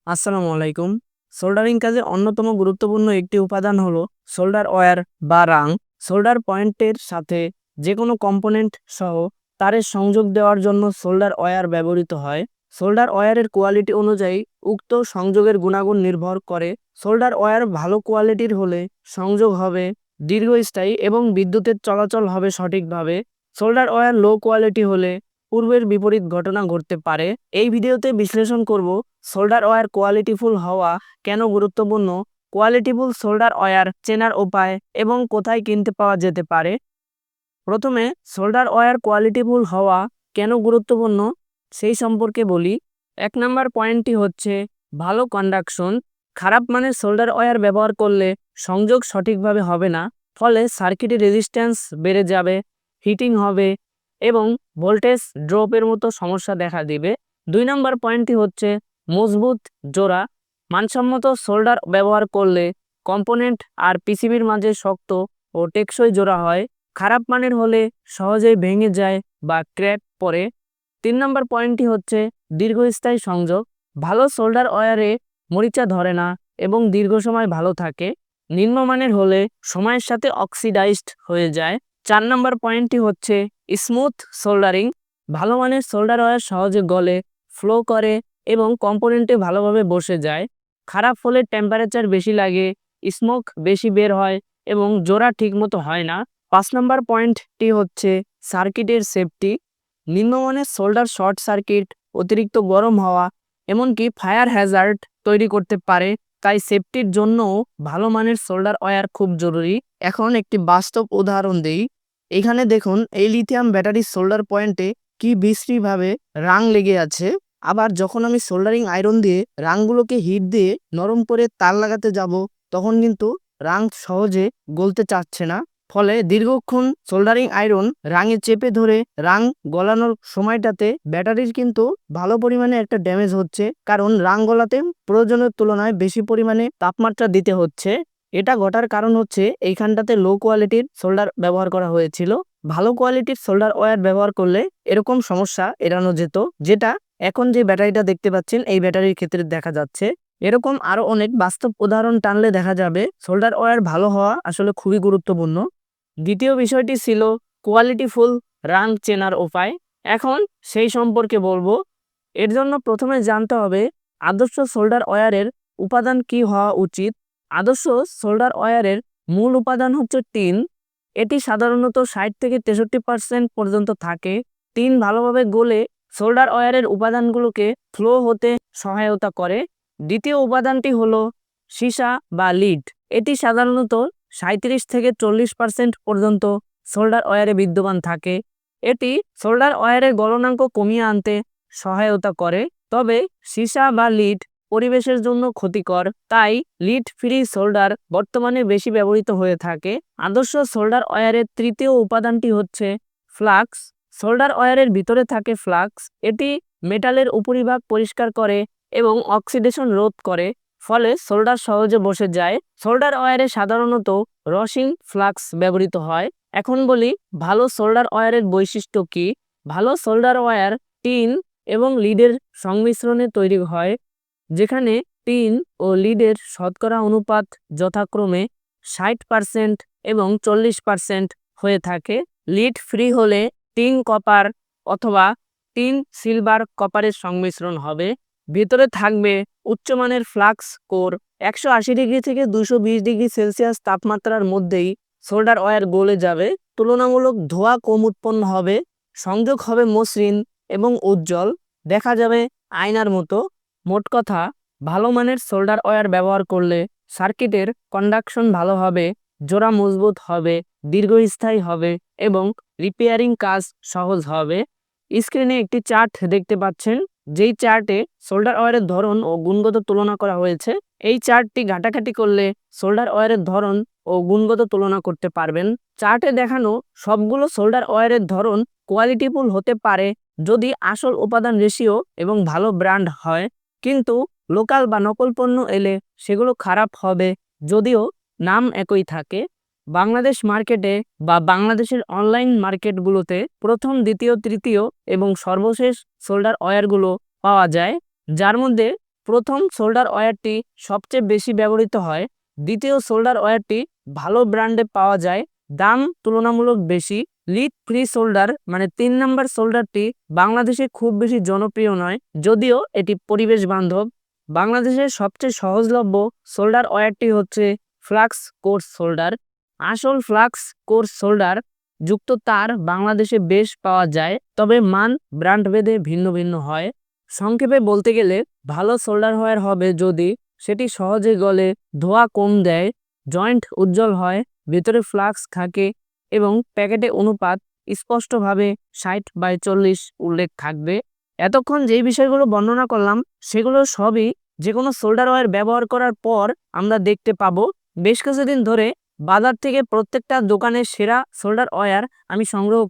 আসসালামু আলাইকুম। সোল্ডারিং কাজে অন্যতম গুরুত্বপূর্ণ একটি উপাদান হলো সোল্ডার ওয়্যার বা রাং। সোল্ডার পয়েন্টের সাথে যে কোনো কম্পোনেন্ট সহ তারের সংযোগ দেওয়ার জন্য সোল্ডার ওয়্যার ব্যবহৃত হয়। সোল্ডার ওয়্যারের কোয়ালিটি অনুযায়ী উক্ত সংযোগের গুণাগুণ নির্ভর করে। সোল্ডার ওয়্যার ভালো কোয়ালিটির হলে সংযোগ হবে দীর্ঘস্থায়ী এবং বিদ্যুতের চলাচল হবে সঠিকভাবে। সোল্ডার ওয়্যার লো কোয়ালিটি হলে পূর্বের বিপরীত ঘটনা ঘটতে পারে। এই ভিডিওতে বিশ্লেষণ করব সোল্ডার ওয়্যার কোয়ালিটিফুল হওয়া কেন গুরুত্বপূর্ণ, কোয়ালিটিফুল সোল্ডার ওয়্যার চেনার উপায় এবং কোথায় কিনতে পাওয়া যেতে পারে। প্রথমে সোল্ডার ওয়্যার কোয়ালিটিফুল হওয়া কেন গুরুত্বপূর্ণ সেই সম্পর্কে বলি। ১ নম্বর পয়েন্টটি হচ্ছে ভালো কন্ডাকশন। খারাপ মানের সোল্ডার ওয়্যার ব্যবহার করলে সংযোগ সঠিকভাবে হবে না, ফলে সার্কিটের রেজিস্ট্যান্স বেড়ে যাবে, হিটিং হবে এবং ভোল্টেজ ড্রপের মতো সমস্যা দেখা দিবে। ২ নম্বর পয়েন্টটি হচ্ছে মজবুত জোড়া। মানসম্মত সোল্ডার ব্যবহার করলে কম্পোনেন্ট আর পিসিবির মাঝে শক্ত ও টেকসই জোড়া হয়। খারাপ মানের হলে সহজেই ভেঙে যায় বা ক্র্যাক পড়ে। ৩ নম্বর পয়েন্টটি হচ্ছে দীর্ঘস্থায়ী সংযোগ। ভালো সোল্ডার ওয়্যারে মরিচা ধরে না এবং দীর্ঘ সময় ভালো থাকে। নিম্নমানের হলে সময়ের সাথে অক্সিডাইজড হয়ে যায়। ৪ নম্বর পয়েন্টটি হচ্ছে স্মুথ সোল্ডারিং। ভালো মানের সোল্ডার ওয়্যার সহজে গলে, ফ্লো করে এবং কম্পোনেন্টে ভালোভাবে বসে যায়। খারাপ হলে টেম্পারেচার বেশি লাগে, স্মোক বেশি বের হয় এবং জোড়া ঠিকমতো হয় না। ৫ নম্বর পয়েন্টটি হচ্ছে সার্কিটের সেফটি। নিম্নমানের সোল্ডার শর্ট সার্কিট, অতিরিক্ত গরম হওয়া এমনকি ফায়ার হ্যাজার্ড তৈরি করতে পারে। তাই সেফটির জন্যও ভালো মানের সোল্ডার ওয়্যার খুব জরুরি। এখন একটি বাস্তব উদাহরণ দেই। এখানে দেখুন এই লিথিয়াম ব্যাটারির সোল্ডার পয়েন্টে কি বিশ্রীভাবে রাং লেগে আছে। আবার যখন আমি সোল্ডারিং আয়রন দিয়ে রাংগুলোকে হিট দিয়ে নরম করে তার লাগাতে যাব, তখন কিন্তু রাং সহজে গলতে চাচ্ছে না। ফলে দীর্ঘক্ষণ সোল্ডারিং আয়রন রাঙে চেপে ধরে রাং গলানোর সময়টাতে ব্যাটারির কিন্তু ভালো পরিমাণে একটা ড্যামেজ হচ্ছে, কারণ রাং গলাতে প্রয়োজনের তুলনায় বেশি পরিমাণে তাপমাত্রা দিতে হচ্ছে। এটা ঘটার কারণ হচ্ছে এইখানটাতে লো কোয়ালিটির সোল্ডার ব্যবহার করা হয়েছিল। ভালো কোয়ালিটির সোল্ডার ওয়্যার ব্যবহার করলে এরকম সমস্যা এড়ানো যেত, যেটা এখন যে ব্যাটারিটা দেখতে পাচ্ছেন এই ব্যাটারির ক্ষেত্রে দেখা যাচ্ছে। এরকম আরো অনেক বাস্তব উদাহরণ টানলে দেখা যাবে সোল্ডার ওয়্যার ভালো হওয়া আসলে খুবই গুরুত্বপূর্ণ। দ্বিতীয় বিষয়টি ছিল কোয়ালিটিফুল রাং চেনার উপায়। এখন সেই সম্পর্কে বলবো। এর জন্য প্রথমে জানতে হবে আদর্শ সোল্ডার ওয়্যারের উপাদান কি হওয়া উচিত। আদর্শ সোল্ডার ওয়্যারের মূল উপাদান হচ্ছে টিন। এটি সাধারণত ৬০ থেকে ৬৩% পর্যন্ত থাকে। টিন ভালোভাবে গলে সোল্ডার ওয়্যারের উপাদানগুলোকে ফ্লো হতে সহায়তা করে। দ্বিতীয় উপাদানটি হলো সীসা বা লিড। এটি সাধারণত ৩৭ থেকে ৪০% পর্যন্ত সোল্ডার ওয়্যারে বিদ্যমান থাকে। এটি সোল্ডার ওয়্যারের গলনাঙ্ক কমিয়ে আনতে সহায়তা করে। তবে সীসা বা লিড পরিবেশের জন্য ক্ষতিকর, তাই লিড ফ্রি সোল্ডার বর্তমানে বেশি ব্যবহৃত হয়ে থাকে। আদর্শ সোল্ডার ওয়্যারের তৃতীয় উপাদানটি হচ্ছে ফ্লাক্স। সোল্ডার ওয়্যারের ভিতরে থাকে ফ্লাক্স। এটি মেটালের উপরিভাগ পরিষ্কার করে এবং অক্সিডেশন রোধ করে, ফলে সোল্ডার সহজে বসে যায়। সোল্ডার ওয়্যারে সাধারণত রসিং ফ্লাক্স ব্যবহৃত হয়। এখন বলি ভালো সোল্ডার ওয়্যারের বৈশিষ্ট্য কি। ভালো সোল্ডার ওয়্যার টিন এবং লিডের সংমিশ্রণে তৈরি হয়, যেখানে টিন ও লিডের শতকরা অনুপাত যথাক্রমে ৬০% এবং ৪০% হয়ে থাকে। লিড ফ্রি হলে টিন কপার অথবা টিন সিলভার কপারের সংমিশ্রণ হবে। ভিতরে থাকবে উচ্চমানের ফ্লাক্স কোর। ১৮০ ডিগ্রি থেকে ২২০ ডিগ্রি সেলসিয়াস তাপমাত্রার মধ্যেই সোল্ডার ওয়্যার গলে যাবে। তুলনামূলক ধোঁয়া কম উৎপন্ন হবে। সংযোগ হবে মসৃণ এবং উজ্জ্বল, দেখা যাবে আয়নার মতো। মোট কথা, ভালো মানের সোল্ডার ওয়্যার ব্যবহার করলে সার্কিটের কন্ডাকশন ভালো হবে, জোড়া মজবুত হবে, দীর্ঘস্থায়ী হবে এবং রিপেয়ারিং কাজ সহজ হবে। স্ক্রিনে একটি চার্ট দেখতে পাচ্ছেন, যেই চার্টে সোল্ডার ওয়্যারের ধরন ও গুণগত তুলনা করা হয়েছে। এই চার্টটি ঘাটাঘাটি করলে সোল্ডার ওয়্যারের ধরন ও গুণগত তুলনা করতে পারবেন। চার্টে দেখানো সবগুলো সোল্ডার ওয়্যারের ধরন কোয়ালিটিফুল হতে পারে যদি আসল উপাদান রেশিও এবং ভালো ব্র্যান্ড হয়, কিন্তু লোকাল বা নকল পণ্য এলে সেগুলো খারাপ হবে যদিও নাম একই থাকে। বাংলাদেশ মার্কেটে বা বাংলাদেশের অনলাইন মার্কেটগুলোতে প্রথম, দ্বিতীয়, তৃতীয় এবং সর্বশেষ সোল্ডার ওয়্যারগুলো পাওয়া যায়, যার মধ্যে প্রথম সোল্ডার ওয়্যারটি সবচেয়ে বেশি ব্যবহৃত হয়। দ্বিতীয় সোল্ডার ওয়্যারটি ভালো ব্র্যান্ডে পাওয়া যায়, দাম তুলনামূলক বেশি। লিড ফ্রি সোল্ডার মানে 3 নম্বর সোল্ডারটি বাংলাদেশে খুব বেশি জনপ্রিয় নয়, যদিও এটি পরিবেশ বান্ধব। বাংলাদেশের সবচেয়ে সহজলভ্য সোল্ডার ওয়্যারটি হচ্ছে ফ্লাক্স কোর্স সোল্ডার। আসল ফ্লাক্স কোর্স সোল্ডার যুক্ত তার বাংলাদেশে বেশ পাওয়া যায়, তবে মান ব্র্যান্ড ভেদে ভিন্ন ভিন্ন হয়। সংক্ষেপে বলতে গেলে ভালো সোল্ডার ওয়্যার হবে যদি সেটি সহজে গলে, ধোয়া কম দেয়, জয়েন্ট উজ্জ্বল হয়, ভেতরে ফ্লাক্স থাকে এবং প্যাকেটে অনুপাত স্পষ্টভাবে 60/40 উল্লেখ থাকবে। এতক্ষণ যেই বিষয়গুলো বর্ণনা করলাম সেগুলো সবই যে কোনো সোল্ডার ওয়্যার ব্যবহার করার পর আমরা দেখতে পাবো। বেশ কিছুদিন ধরে বাজার থেকে প্রত্যেকটা দোকানের সেরা সোল্ডার ওয়্যার আমি সংগ্রহ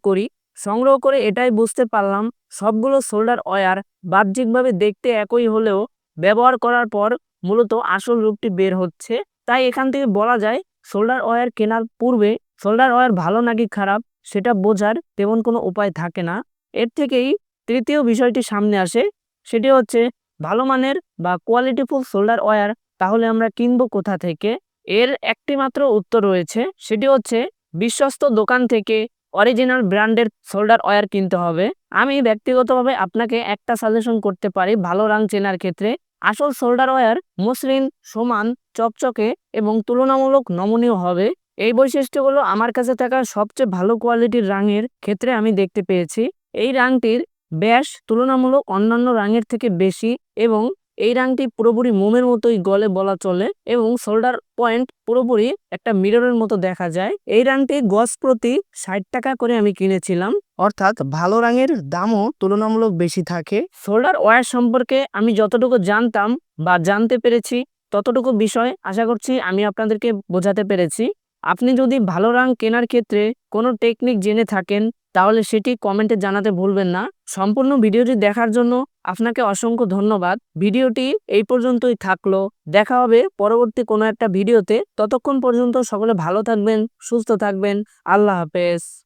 করে এটাই বুঝতে পারলাম সবগুলো সোল্ডার ওয়্যার বাহ্যিকভাবে দেখতে একই হলেও ব্যবহার করার পর মূলত আসল রূপটি বের হচ্ছে। তাই এখান থেকে বলা যায় সোল্ডার ওয়্যার কেনার পূর্বে সোল্ডার ওয়্যার ভালো নাকি খারাপ সেটা বোঝার তেমন কোনো উপায় থাকে না। এর থেকেই তৃতীয় বিষয়টি সামনে আসে, সেটি হচ্ছে ভালো মানের বা কোয়ালিটিফুল সোল্ডার ওয়্যার তাহলে আমরা কিনবো কোথা থেকে। এর একটি মাত্র উত্তর রয়েছে, সেটি হচ্ছে বিশ্বস্ত দোকান থেকে অরিজিনাল ব্র্যান্ডের সোল্ডার ওয়্যার কিনতে হবে। আমি ব্যক্তিগতভাবে আপনাকে একটা সাজেশন করতে পারি ভালো রাং চেনার ক্ষেত্রে। আসল সোল্ডার ওয়্যার মসৃণ, সমান, চকচকে এবং তুলনামূলক নমনীয় হবে। এই বৈশিষ্ট্যগুলো আমার কাছে থাকা সবচেয়ে ভালো কোয়ালিটির রাঙের ক্ষেত্রে আমি দেখতে পেয়েছি। এই রাংটির ব্যাস তুলনামূলক অন্যান্য রাঙের থেকে বেশি এবং এই রাংটি পুরোপুরি মোমের মতোই গলে বলা চলে এবং শোল্ডার পয়েন্ট পুরোপুরি একটা মিররের মতো দেখা যায়। এই রাংটি গজ প্রতি 60 টাকা করে আমি কিনেছিলাম, অর্থাৎ ভালো রাঙের দামও তুলনামূলক বেশি থাকে। শোল্ডার ওয়্যার সম্পর্কে আমি যতটুকু জানতাম বা জানতে পেরেছি ততটুকু বিষয় আশা করছি আমি আপনাদেরকে বোঝাতে পেরেছি। আপনি যদি ভালো রাং কেনার ক্ষেত্রে কোনো টেকনিক জেনে থাকেন তাহলে সেটি কমেন্টে জানাতে ভুলবেন না। সম্পূর্ণ ভিডিওটি দেখার জন্য আপনাকে অসংখ্য ধন্যবাদ। ভিডিওটি এই পর্যন্তই থাকলো, দেখা হবে পরবর্তী কোনো একটা ভিডিওতে। ততক্ষণ পর্যন্ত সকলে ভালো থাকবেন, সুস্থ থাকবেন। আল্লাহ হাফেজ।